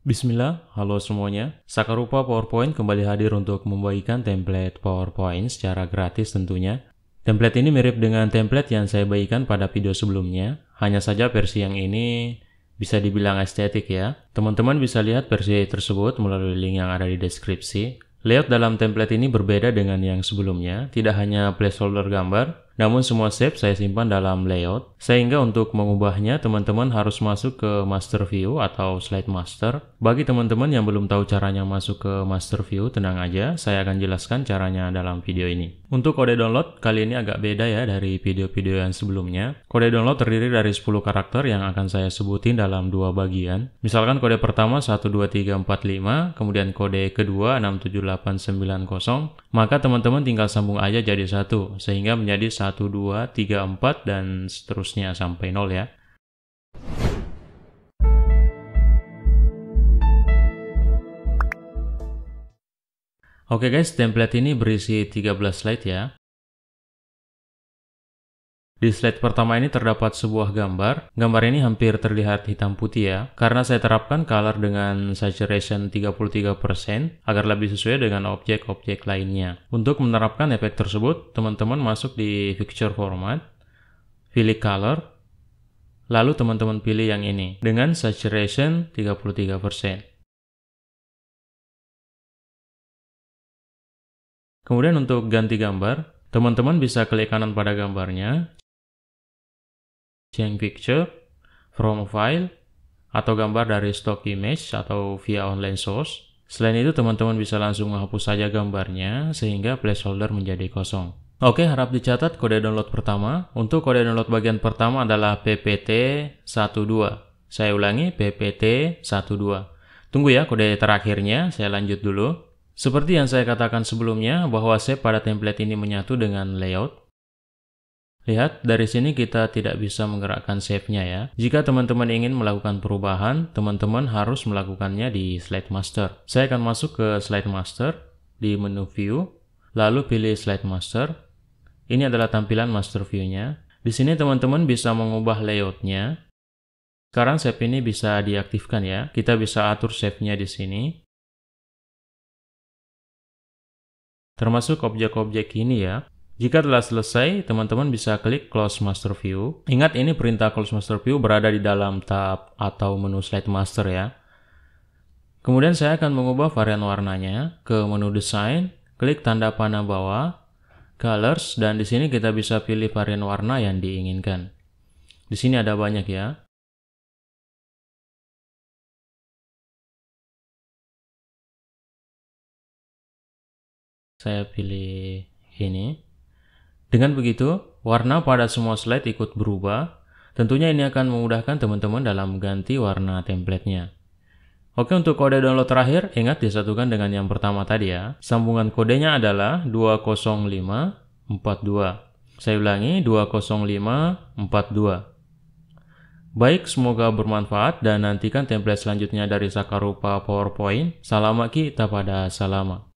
Bismillah, halo semuanya. Sakarupa PowerPoint kembali hadir untuk membagikan template PowerPoint secara gratis tentunya. Template ini mirip dengan template yang saya bagikan pada video sebelumnya, hanya saja versi yang ini bisa dibilang estetik ya. Teman-teman bisa lihat versi tersebut melalui link yang ada di deskripsi. Layout dalam template ini berbeda dengan yang sebelumnya, tidak hanya placeholder gambar, namun semua shape saya simpan dalam layout, sehingga untuk mengubahnya teman-teman harus masuk ke master view atau slide master. Bagi teman-teman yang belum tahu caranya masuk ke master view, tenang aja, saya akan jelaskan caranya dalam video ini. Untuk kode download, kali ini agak beda ya dari video-video yang sebelumnya. Kode download terdiri dari 10 karakter yang akan saya sebutin dalam dua bagian. Misalkan kode pertama 12345, kemudian kode kedua 67890, maka teman-teman tinggal sambung aja jadi satu, sehingga menjadi 1, 2, 3, 4, dan seterusnya sampai 0 ya. Oke guys, template ini berisi 13 slide ya. Di slide pertama ini terdapat sebuah gambar. Gambar ini hampir terlihat hitam putih ya, karena saya terapkan color dengan saturation 33% agar lebih sesuai dengan objek-objek lainnya. Untuk menerapkan efek tersebut, teman-teman masuk di picture format, pilih color, lalu teman-teman pilih yang ini dengan saturation 33%. Kemudian untuk ganti gambar, teman-teman bisa klik kanan pada gambarnya, change picture, from file, atau gambar dari stock image atau via online source. Selain itu teman-teman bisa langsung menghapus saja gambarnya sehingga placeholder menjadi kosong. Oke, harap dicatat kode download pertama. Untuk kode download bagian pertama adalah PPT12. Saya ulangi, PPT12. Tunggu ya kode terakhirnya, saya lanjut dulu. Seperti yang saya katakan sebelumnya, bahwa shape pada template ini menyatu dengan layout. Lihat, dari sini kita tidak bisa menggerakkan shape-nya ya. Jika teman-teman ingin melakukan perubahan, teman-teman harus melakukannya di slide master. Saya akan masuk ke slide master, di menu view, lalu pilih slide master. Ini adalah tampilan master view-nya. Di sini teman-teman bisa mengubah layout-nya. Sekarang shape ini bisa diaktifkan ya. Kita bisa atur shape-nya di sini. Termasuk objek-objek ini ya. Jika telah selesai, teman-teman bisa klik Close Master View. Ingat, ini perintah Close Master View berada di dalam tab atau menu Slide Master ya. Kemudian saya akan mengubah varian warnanya ke menu Design, klik tanda panah bawah, Colors, dan di sini kita bisa pilih varian warna yang diinginkan. Di sini ada banyak ya. Saya pilih ini. Dengan begitu, warna pada semua slide ikut berubah. Tentunya ini akan memudahkan teman-teman dalam mengganti warna template-nya. Oke, untuk kode download terakhir, ingat disatukan dengan yang pertama tadi ya. Sambungan kodenya adalah 20542. Saya ulangi, 20542. Baik, semoga bermanfaat dan nantikan template selanjutnya dari Sakarupa PowerPoint. Salam kita pada salama.